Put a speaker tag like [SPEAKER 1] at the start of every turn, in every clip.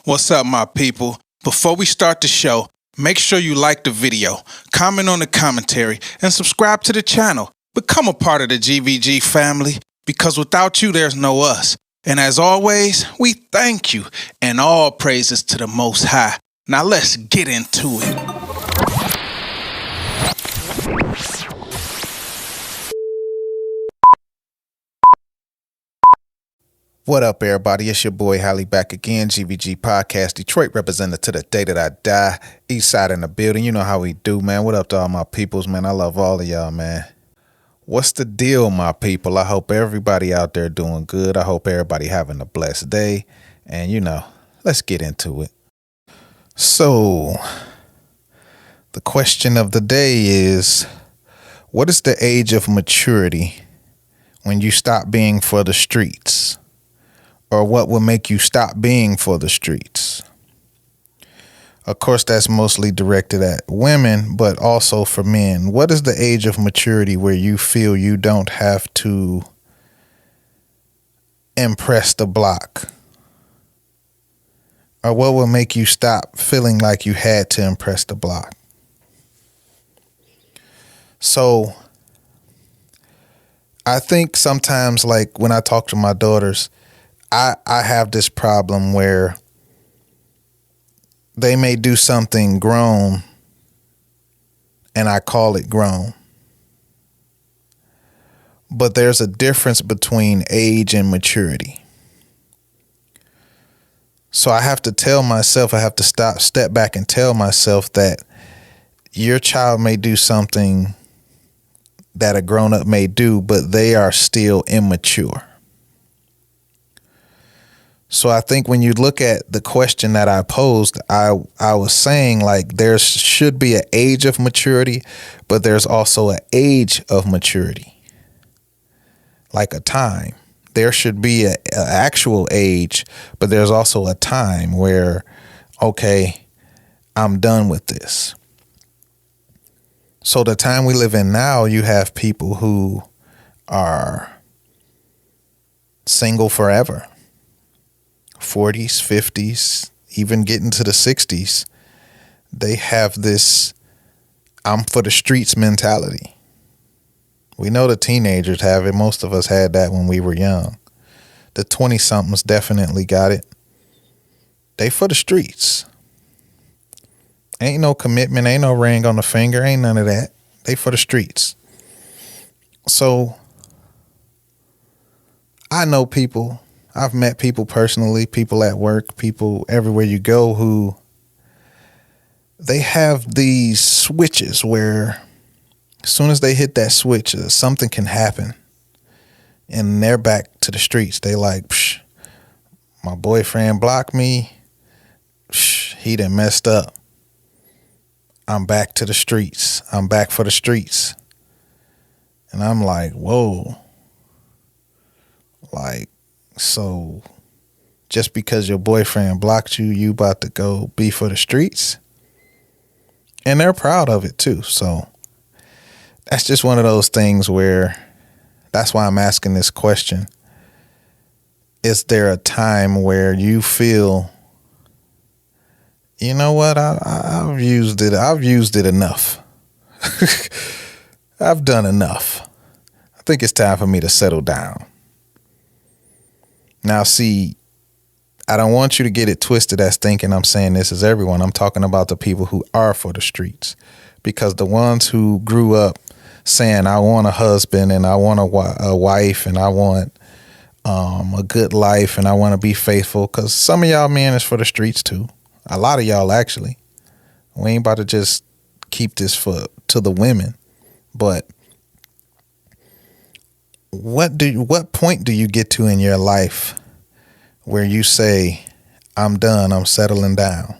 [SPEAKER 1] What's up, my people? Before we start the show, make sure you like the video, comment on the commentary, and subscribe to the channel. Become a part of the GVG family, because without you, there's no us. And as always, we thank you, and all praises to the Most High. Now let's get into it.
[SPEAKER 2] What up, everybody? It's your boy Hally back again. Gvg Podcast, Detroit representative to the day that I die. East side in the building. You know how we do, man. What up to all my peoples, man? I love all of y'all, man. What's the deal, my people? I hope everybody out there doing good. I hope everybody having a blessed day. And, let's get into it. So, the question of the day is, what is the age of maturity when you stop being for the streets? Or what will make you stop being for the streets? Of course, that's mostly directed at women, but also for men. What is the age of maturity where you feel you don't have to impress the block? Or what will make you stop feeling like you had to impress the block? So, I think sometimes, like when I talk to my daughters, I have this problem where they may do something grown and I call it grown. But there's a difference between age and maturity. So I have to tell myself, I have to step back and tell myself that your child may do something that a grown-up may do, but they are still immature. So I think when you look at the question that I posed, I was saying like there should be an age of maturity, but there's also an age of maturity, like a time. There should be an actual age, but there's also a time where, okay, I'm done with this. So the time we live in now, you have people who are single forever. 40s, 50s, even getting to the 60s, they have this I'm for the streets mentality. We know the teenagers have it. Most of us had that when we were young. The 20-somethings definitely got it. They for the streets. Ain't no commitment, ain't no ring on the finger, ain't none of that. They for the streets. So I know people, I've met people personally, people at work, people everywhere you go who they have these switches where as soon as they hit that switch, something can happen and they're back to the streets. They like, my boyfriend blocked me. He done messed up. I'm back to the streets. I'm back for the streets. And I'm like, whoa. Like, so just because your boyfriend blocked you, you about to go be for the streets? And they're proud of it too. So that's just one of those things where that's why I'm asking this question. Is there a time where you feel, you know what, I've used it. I've used it enough. I've done enough. I think it's time for me to settle down. Now, see, I don't want you to get it twisted as thinking I'm saying this is everyone. I'm talking about the people who are for the streets, because the ones who grew up saying, I want a husband and I want a wife and I want a good life and I want to be faithful, because some of y'all men is for the streets too. A lot of y'all actually. We ain't about to just keep this to the women, but what point do you get to in your life where you say, I'm done, I'm settling down?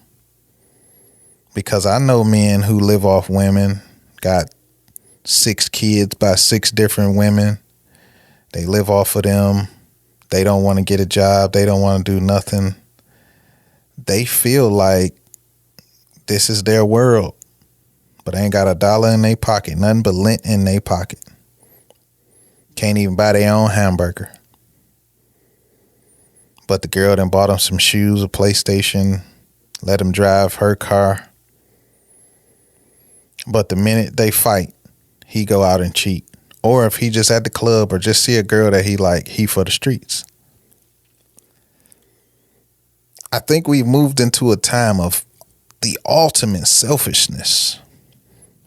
[SPEAKER 2] Because I know men who live off women, got 6 kids by 6 different women. They live off of them. They don't want to get a job. They don't want to do nothing. They feel like this is their world, but they ain't got $1 in their pocket, nothing but lint in their pocket. Can't even buy their own hamburger. But the girl then bought him some shoes, a PlayStation, let him drive her car. But the minute they fight, he go out and cheat. Or if he just at the club or just see a girl that he like, he for the streets. I think we've moved into a time of the ultimate selfishness.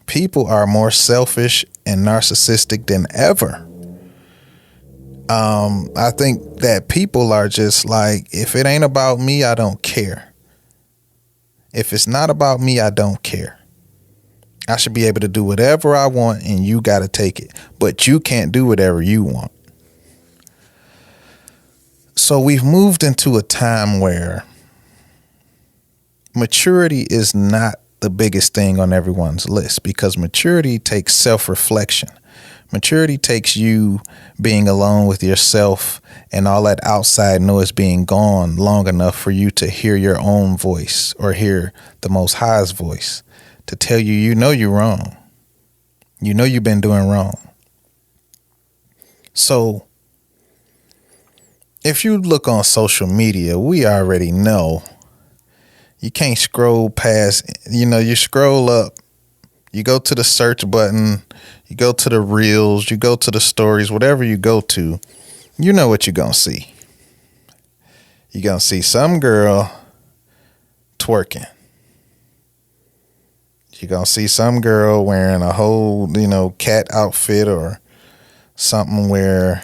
[SPEAKER 2] People are more selfish and narcissistic than ever. I think that people are just like, if it ain't about me, I don't care. If it's not about me, I don't care. I should be able to do whatever I want and you got to take it. But you can't do whatever you want. So we've moved into a time where maturity is not the biggest thing on everyone's list, because maturity takes self-reflection. Maturity takes you being alone with yourself and all that outside noise being gone long enough for you to hear your own voice or hear the Most High's voice to tell you, you know you're wrong. You know you've been doing wrong. So if you look on social media, we already know you can't scroll past, you scroll up, you go to the search button, you go to the reels, you go to the stories, whatever you go to, you know what you're going to see. You're going to see some girl twerking. You're going to see some girl wearing a whole, cat outfit or something where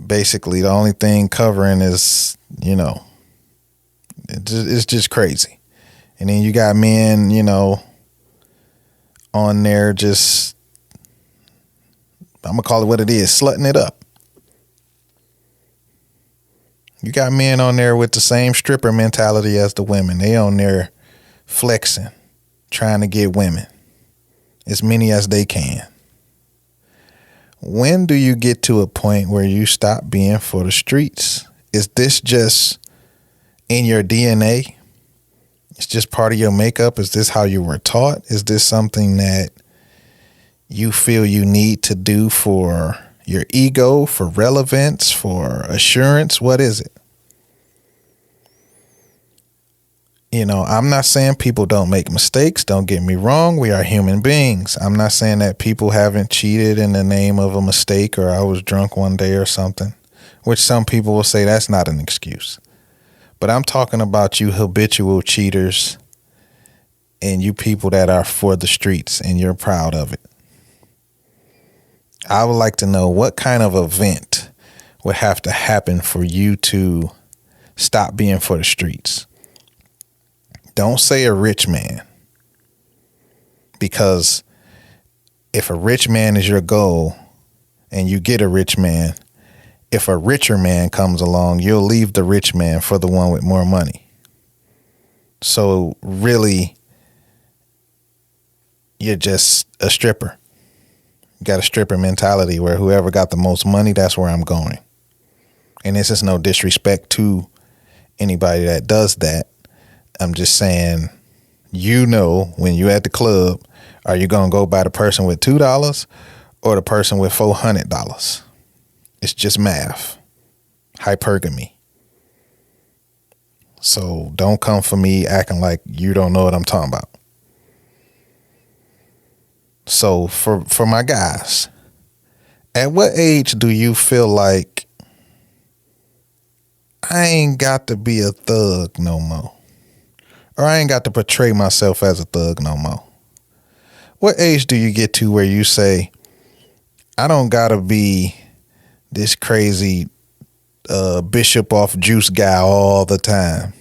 [SPEAKER 2] basically the only thing covering is, it's just crazy. And then you got men, on there just, I'm going to call it what it is, slutting it up. You got men on there with the same stripper mentality as the women. They on there flexing, trying to get women, as many as they can. When do you get to a point where you stop being for the streets? Is this just in your DNA? It's just part of your makeup? Is this how you were taught? Is this something that you feel you need to do for your ego, for relevance, for assurance? What is it? I'm not saying people don't make mistakes. Don't get me wrong. We are human beings. I'm not saying that people haven't cheated in the name of a mistake or I was drunk one day or something, which some people will say that's not an excuse. But I'm talking about you habitual cheaters and you people that are for the streets and you're proud of it. I would like to know what kind of event would have to happen for you to stop being for the streets. Don't say a rich man, because if a rich man is your goal and you get a rich man, if a richer man comes along, you'll leave the rich man for the one with more money. So really, you're just a stripper. You got a stripper mentality where whoever got the most money, that's where I'm going. And this is no disrespect to anybody that does that. I'm just saying, when you at the club, are you going to go by the person with $2 or the person with $400? It's just math. Hypergamy. So don't come for me acting like you don't know what I'm talking about. So for my guys, at what age do you feel like I ain't got to be a thug no more? Or I ain't got to portray myself as a thug no more? What age do you get to where you say, I don't got to be this crazy bishop off juice guy all the time,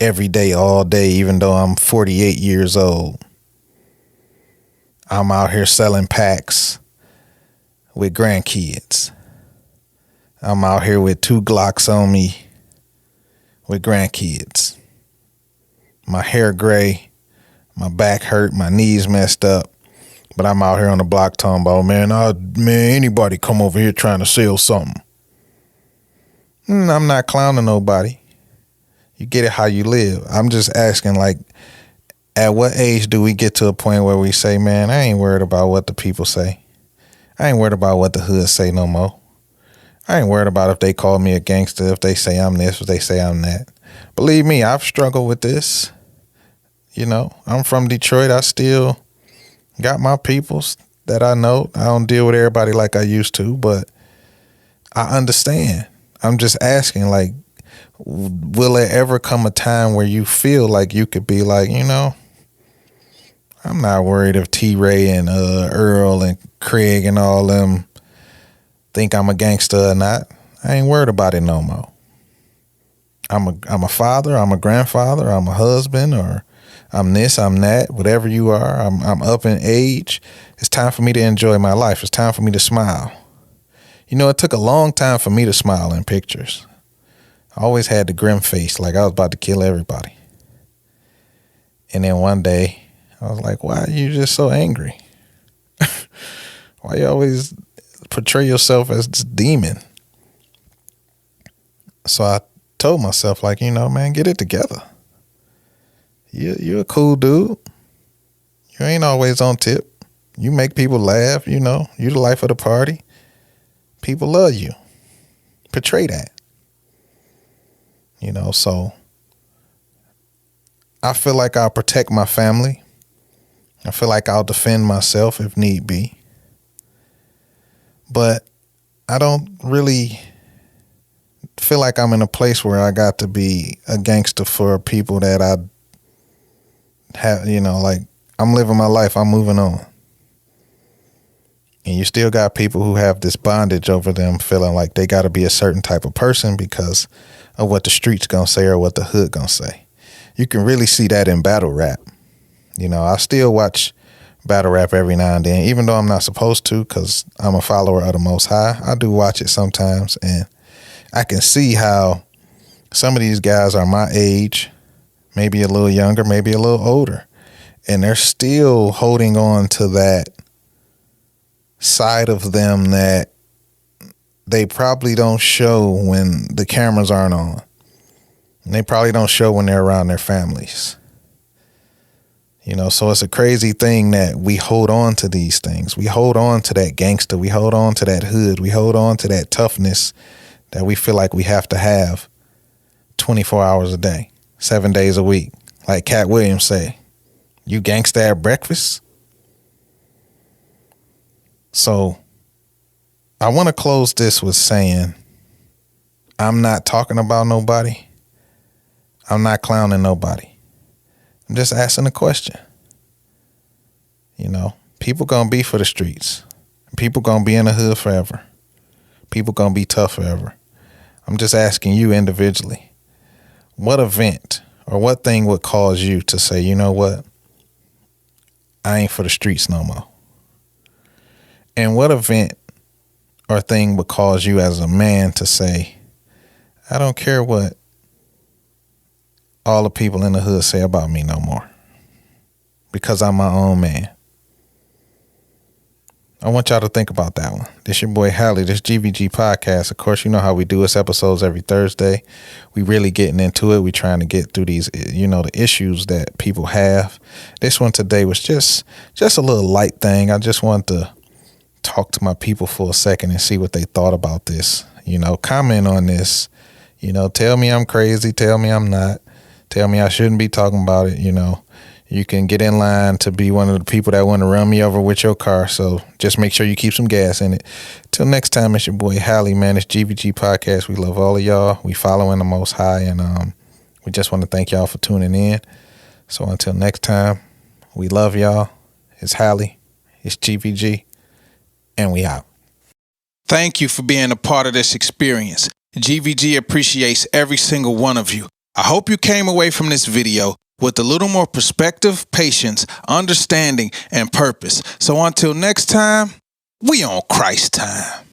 [SPEAKER 2] every day, all day, even though I'm 48 years old? I'm out here selling packs with grandkids. I'm out here with 2 Glocks on me with grandkids. My hair gray, my back hurt, my knees messed up. But I'm out here on the block talking about, man, anybody come over here trying to sell something. I'm not clowning nobody. You get it how you live. I'm just asking, like, at what age do we get to a point where we say, man, I ain't worried about what the people say. I ain't worried about what the hood say no more. I ain't worried about if they call me a gangster, if they say I'm this, if they say I'm that. Believe me, I've struggled with this. I'm from Detroit. I still got my peoples that I know. I don't deal with everybody like I used to, but I understand. I'm just asking, like, will there ever come a time where you feel like you could be like, I'm not worried if T-Ray and Earl and Craig and all them think I'm a gangster or not. I ain't worried about it no more. I'm a father, I'm a grandfather, I'm a husband, or I'm this, I'm that, whatever you are. I'm up in age. It's time for me to enjoy my life. It's time for me to smile. It took a long time for me to smile in pictures. I always had the grim face, like I was about to kill everybody. And then one day, I was like, why are you just so angry? Why you always portray yourself as this demon? So I told myself, like, man, get it together. You're a cool dude. You ain't always on tip. You make people laugh, you the life of the party. People love you. Portray that. So I feel like I'll protect my family. I feel like I'll defend myself if need be. But I don't really feel like I'm in a place where I got to be a gangster for people that I have, like I'm living my life, I'm moving on. And you still got people who have this bondage over them feeling like they got to be a certain type of person because of what the streets gonna say or what the hood gonna say. You can really see that in battle rap. I still watch battle rap every now and then, even though I'm not supposed to because I'm a follower of the Most High. I do watch it sometimes, and I can see how some of these guys are my age, maybe a little younger, maybe a little older, and they're still holding on to that side of them that they probably don't show when the cameras aren't on. And they probably don't show when they're around their families. So it's a crazy thing that we hold on to these things. We hold on to that gangster. We hold on to that hood. We hold on to that toughness that we feel like we have to have 24 hours a day, 7 days a week. Like Cat Williams say, you gangster at breakfast? So I want to close this with saying, I'm not talking about nobody. I'm not clowning nobody. I'm just asking a question. People gonna be for the streets. People gonna be in the hood forever. People gonna be tough forever. I'm just asking you individually, what event or what thing would cause you to say, you know what? I ain't for the streets no more. And what event or thing would cause you as a man to say, I don't care what all the people in the hood say about me no more, because I'm my own man. I want y'all to think about that one. This your boy Hally, this GVG Podcast. Of course, you know how we do. It's episodes every Thursday. We really getting into it. We trying to get through these, the issues that people have. This one today was just a little light thing. I just wanted to talk to my people for a second and see what they thought about this. Comment on this. Tell me I'm crazy. Tell me I'm not. Tell me I shouldn't be talking about it. You can get in line to be one of the people that want to run me over with your car. So just make sure you keep some gas in it. Till next time, it's your boy Hally, man. It's GVG Podcast. We love all of y'all. We following the Most High, and we just want to thank y'all for tuning in. So until next time, we love y'all. It's Hally. It's GVG. And we out.
[SPEAKER 1] Thank you for being a part of this experience. GVG appreciates every single one of you. I hope you came away from this video with a little more perspective, patience, understanding, and purpose. So until next time, we on Christ time.